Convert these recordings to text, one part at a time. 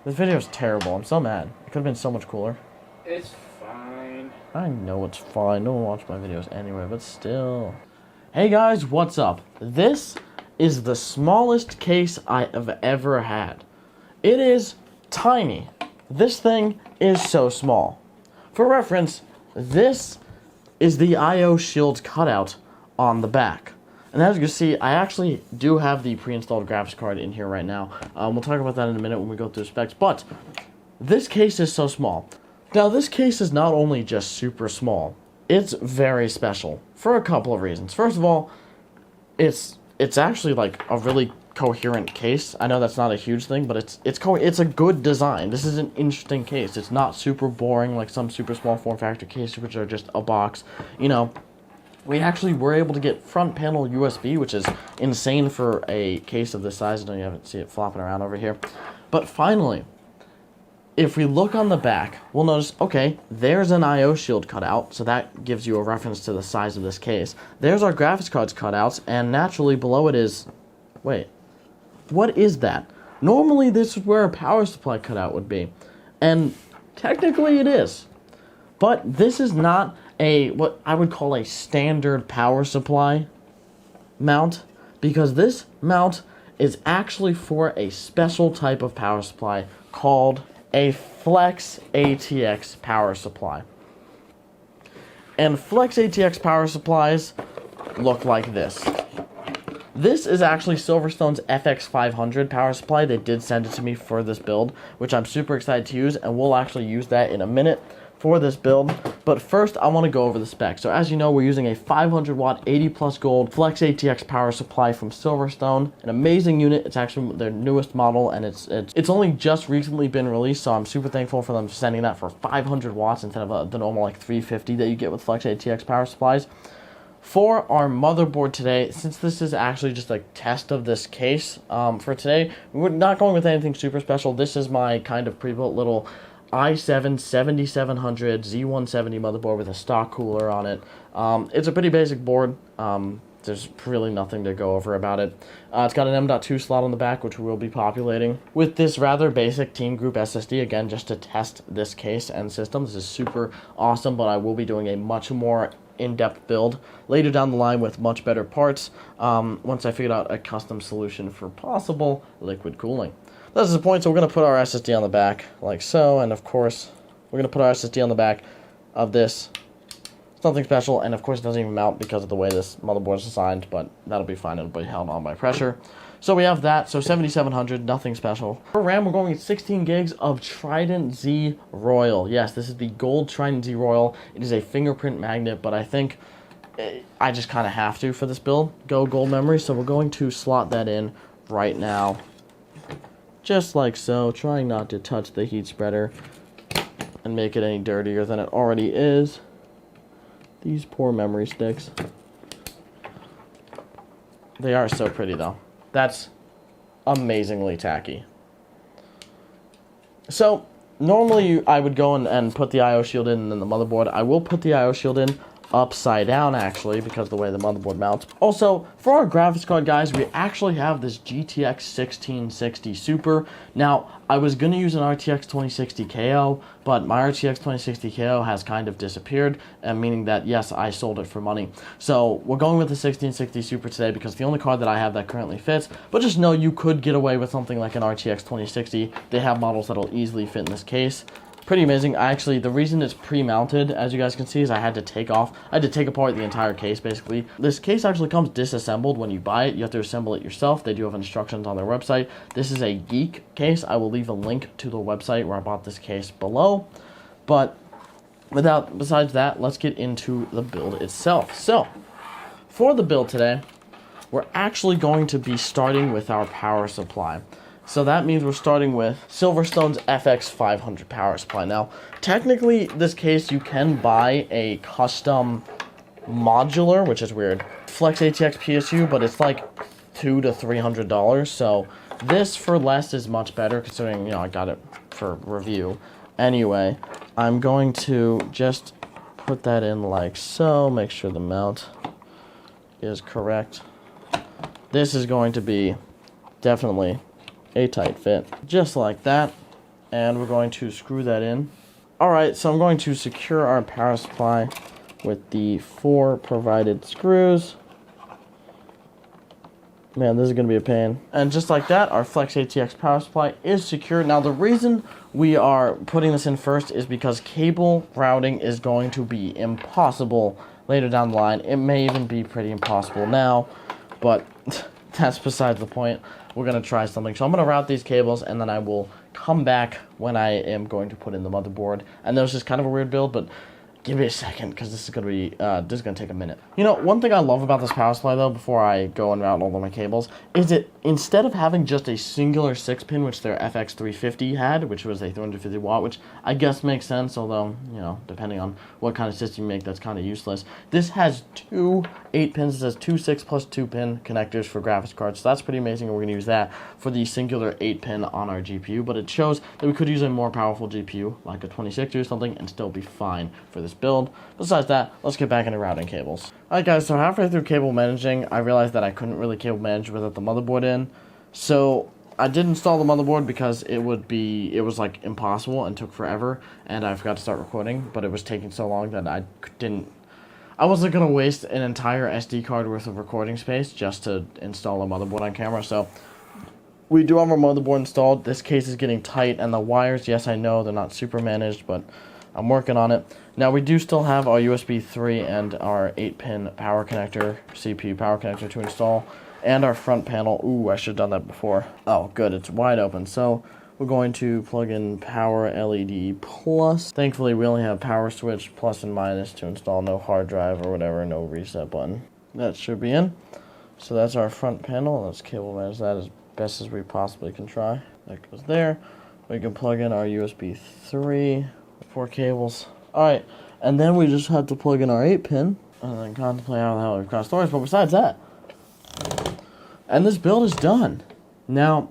This video is terrible. I'm so mad. It could have been so much cooler. It's fine. I know it's fine. No one watches my videos anyway, but still. Hey guys, what's up? This is the smallest case I have ever had. It is tiny. This thing is so small. For reference, this is the I/O shield cutout on the back. And as you can see, I actually do have the pre-installed graphics card in here right now. We'll talk about that in a minute when we go through specs, but this case is so small. Now, this case is not only just super small, it's very special for a couple of reasons. First of all, it's actually like a really coherent case. I know that's not a huge thing, but it's a good design. This is an interesting case. It's not super boring like some super small form factor cases, which are just a box. You know, we actually were able to get front panel USB, which is insane for a case of this size. I know you haven't seen it flopping around over here. But finally, if we look on the back, we'll notice, okay, there's an I/O shield cut out, so that gives you a reference to the size of this case. There's our graphics cards cutouts, and naturally below it is, wait, what is that? Normally this is where a power supply cutout would be, and technically it is. But this is not what I would call a standard power supply mount, because this mount is actually for a special type of power supply called a Flex ATX power supply. And Flex ATX power supplies look like this. This is actually Silverstone's FX500 power supply. They did send it to me for this build, which I'm super excited to use, and we'll actually use that in a minute for this build. But first, I want to go over the specs. So as you know, we're using a 500 watt 80 plus gold Flex ATX power supply from Silverstone. An amazing unit. It's actually their newest model, and it's only just recently been released, so I'm super thankful for them sending that for 500 watts instead of the normal like 350 that you get with Flex ATX power supplies. For our motherboard today, since this is actually just a test of this case, for today, we're not going with anything super special. This is my kind of pre-built little i7 7700 Z170 motherboard with a stock cooler on it. It's a pretty basic board. There's really nothing to go over about it. It's got an M.2 slot on the back, which we will be populating with this rather basic Team Group SSD, again, just to test this case and system. This is super awesome, but I will be doing a much more in-depth build later down the line with much better parts once I figured out a custom solution for possible liquid cooling. That's the point, so we're going to put our SSD on the back like so, and of course we're going to put our SSD on the back of this. It's nothing special, and of course it doesn't even mount because of the way this motherboard is designed, but that'll be fine. It'll be held on by pressure. So we have that, so 7700, nothing special. For RAM, we're going at 16 gigs of Trident Z Royal. Yes, this is the gold Trident Z Royal. It is a fingerprint magnet, but I think I just kind of have to for this build go gold memory, so we're going to slot that in right now. Just like so, trying not to touch the heat spreader and make it any dirtier than it already is. These poor memory sticks. They are so pretty though. That's amazingly tacky. So, normally I would go and put the I/O shield in and then the motherboard. I will put the I/O shield in upside down, actually, because of the way the motherboard mounts. Also, for our graphics card, guys, we actually have this GTX 1660 Super. Now, I was going to use an RTX 2060 KO, but my RTX 2060 KO has kind of disappeared, meaning that, yes, I sold it for money. So, we're going with the 1660 Super today because the only card that I have that currently fits, but just know you could get away with something like an RTX 2060. They have models that'll easily fit in this case. Pretty amazing. The reason it's pre-mounted, as you guys can see, is I had to take apart the entire case, basically. This case actually comes disassembled when you buy it. You have to assemble it yourself. They do have instructions on their website. This is a geek case. I will leave a link to the website where I bought this case below. But besides that, let's get into the build itself. So, for the build today, we're actually going to be starting with our power supply. So that means we're starting with Silverstone's FX500 power supply. Now, technically, this case, you can buy a custom modular, which is weird, Flex ATX PSU, but it's like $200 to $300. So this for less is much better, considering, you know, I got it for review. Anyway, I'm going to just put that in like so, make sure the mount is correct. This is going to be definitely a tight fit, just like that. and we're going to screw that in. Alright, so I'm going to secure our power supply with the 4 provided screws. Man, this is going to be a pain. And just like that, our Flex ITX power supply is secure. Now, the reason we are putting this in first is because cable routing is going to be impossible later down the line. It may even be pretty impossible now, but that's besides the point. We're going to try something. So I'm going to route these cables, and then I will come back when I am going to put in the motherboard. And that was just kind of a weird build, but give me a second, because this is going to take a minute. You know, one thing I love about this power supply, though, before I go and route all of my cables, is that instead of having just a singular 6-pin, which their FX350 had, which was a 350 watt, which I guess makes sense, although, you know, depending on what kind of system you make, that's kind of useless. This has 2 8-pins. It says 2 6 plus 2-pin connectors for graphics cards, so that's pretty amazing, and we're going to use that for the singular 8-pin on our GPU, but it shows that we could use a more powerful GPU, like a 2060 or something, and still be fine for this build. Besides that, let's get back into routing cables. Alright guys, so halfway through cable managing, I realized that I couldn't really cable manage without the motherboard in. So I did install the motherboard because it was like impossible and took forever, and I forgot to start recording, but it was taking so long that I wasn't going to waste an entire SD card worth of recording space just to install a motherboard on camera. So we do have our motherboard installed. This case is getting tight, and the wires, yes, I know they're not super managed, but I'm working on it. Now, we do still have our USB 3 and our 8-pin power connector, CPU power connector to install, and our front panel. Ooh, I should have done that before. Oh, good, it's wide open. So we're going to plug in power LED plus. Thankfully, we only have power switch plus and minus to install, no hard drive or whatever, no reset button. That should be in. So that's our front panel. Let's cable manage that as best as we possibly can try. That goes there. We can plug in our USB 3. 4 cables. Alright, and then we just have to plug in our 8-pin and then contemplate how the hell we've got storage, but besides that, and this build is done. Now,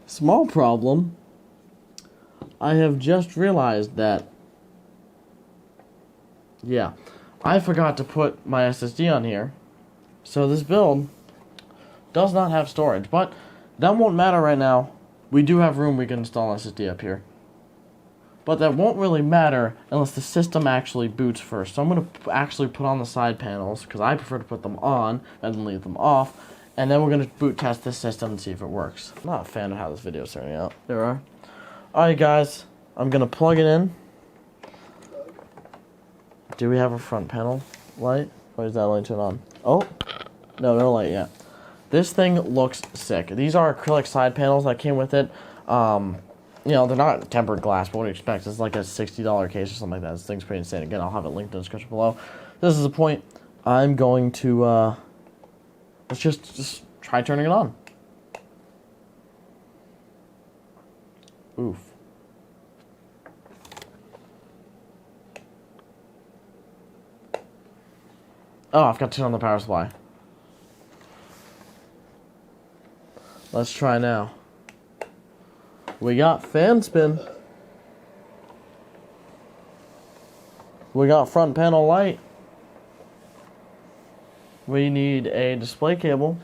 small problem, I have just realized that, yeah, I forgot to put my SSD on here, so this build does not have storage, but that won't matter right now. We do have room we can install SSD up here. But that won't really matter unless the system actually boots first. So I'm going to actually put on the side panels, because I prefer to put them on rather than leave them off. And then we're going to boot test this system and see if it works. I'm not a fan of how this video is turning out. There we are. Alright guys, I'm going to plug it in. Do we have a front panel light? Or is that light turned on? Oh, no light yet. This thing looks sick. These are acrylic side panels that came with it. You know, they're not tempered glass, but what do you expect? It's like a $60 case or something like that. This thing's pretty insane. Again, I'll have it linked in the description below. This is the point. I'm going to, let's just try turning it on. Oof. Oh, I've got to turn on the power supply. Let's try now. We got fan spin. We got front panel light. We need a display cable.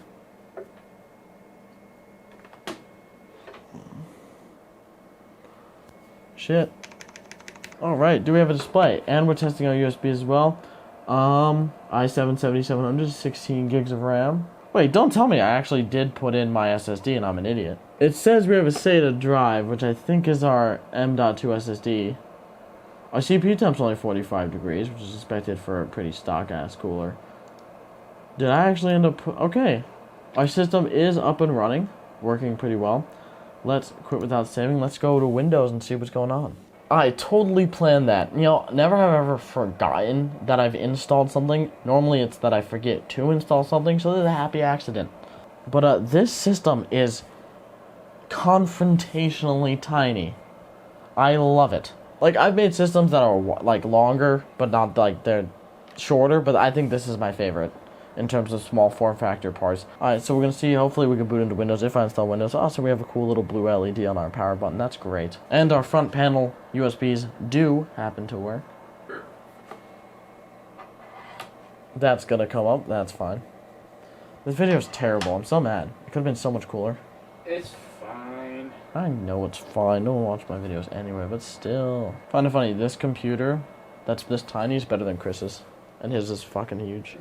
Shit. Alright, do we have a display? And we're testing our USB as well. i7-7700, 16 gigs of RAM. Wait, don't tell me I actually did put in my SSD and I'm an idiot. It says we have a SATA drive, which I think is our M.2 SSD. Our CPU temp's only 45 degrees, which is expected for a pretty stock-ass cooler. Did I actually end up... Okay. Our system is up and running, working pretty well. Let's quit without saving. Let's go to Windows and see what's going on. I totally planned that. You know, never have I ever forgotten that I've installed something. Normally it's that I forget to install something, so this is a happy accident. But this system is confrontationally tiny. I love it. Like, I've made systems that are, like, longer, but not, like, they're shorter, but I think this is my favorite in terms of small form factor parts. Alright, so we're going to see, hopefully we can boot into Windows if I install Windows. Also, we have a cool little blue LED on our power button. That's great. And our front panel USBs do happen to work. That's going to come up. That's fine. This video is terrible. I'm so mad. It could have been so much cooler. It's fine. I know it's fine. No one watches my videos anyway, but still. Find it funny, this computer that's this tiny is better than Chris's. And his is fucking huge.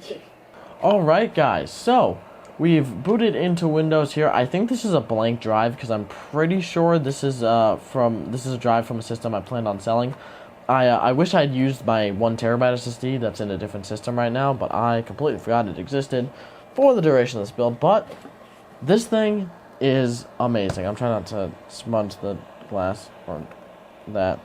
Alright, guys. So, we've booted into Windows here. I think this is a blank drive because I'm pretty sure this is a drive from a system I planned on selling. I wish I'd used my 1 terabyte SSD that's in a different system right now, but I completely forgot it existed for the duration of this build. But this thing is amazing. I'm trying not to smudge the glass or that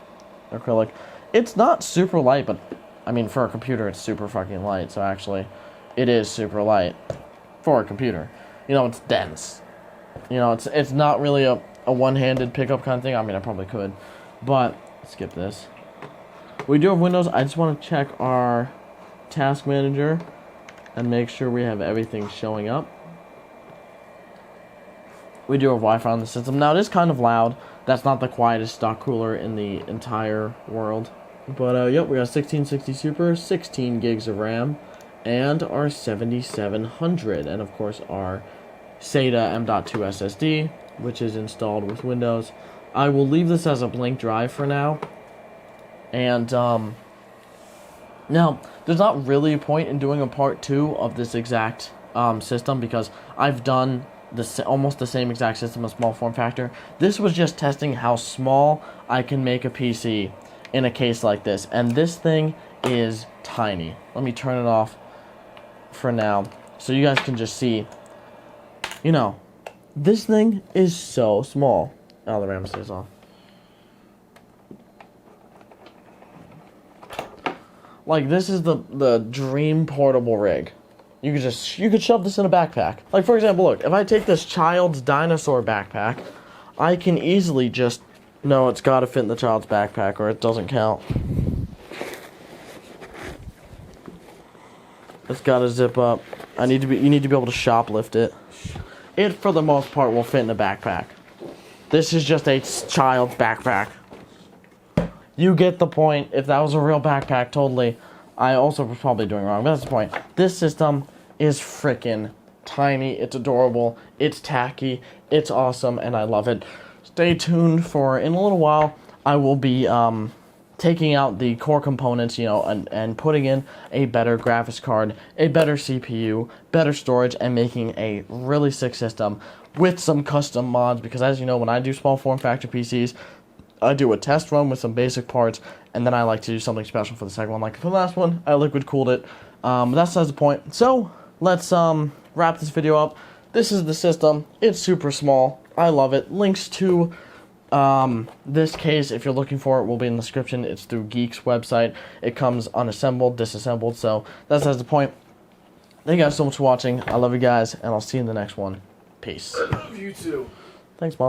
acrylic. It's not super light, but I mean, for a computer, it's super fucking light. So actually, it is super light for a computer. You know, it's dense. You know, it's not really a one-handed pickup kind of thing. I mean, I probably could, but skip this. We do have Windows. I just want to check our task manager and make sure we have everything showing up. We do have Wi-Fi on the system. Now, it is kind of loud. That's not the quietest stock cooler in the entire world. But, yep, we got 1660 Super, 16 gigs of RAM, and our 7700. And, of course, our SATA M.2 SSD, which is installed with Windows. I will leave this as a blank drive for now. And, now, there's not really a point in doing a part 2 of this exact system because I've done almost the same exact system, a small form factor. This was just testing how small I can make a PC in a case like this, and this thing is tiny. Let me turn it off for now so you guys can just see. You know, this thing is so small. Oh, the RAM stays off. Like, this is the dream portable rig. You could shove this in a backpack. Like, for example, look, if I take this child's dinosaur backpack, I can easily just, no, it's gotta fit in the child's backpack or it doesn't count. It's gotta zip up. You need to be able to shoplift it. It, for the most part, will fit in a backpack. This is just a child's backpack. You get the point. If that was a real backpack, totally. I also was probably doing wrong, but that's the point. This system is freaking tiny. It's adorable. It's tacky. It's awesome, and I love it. Stay tuned for, in a little while, I will be taking out the core components, you know, and putting in a better graphics card, a better CPU, better storage, and making a really sick system with some custom mods, because as you know, when I do small form factor PCs, I do a test run with some basic parts, and then I like to do something special for the second one. Like for the last one, I liquid cooled it. That's the point. So let's wrap this video up. This is the system. It's super small. I love it. Links to this case, if you're looking for it, will be in the description. It's through Geek's website. It comes unassembled, disassembled. So that's the point. Thank you guys so much for watching. I love you guys, and I'll see you in the next one. Peace. I love you too. Thanks, Mom.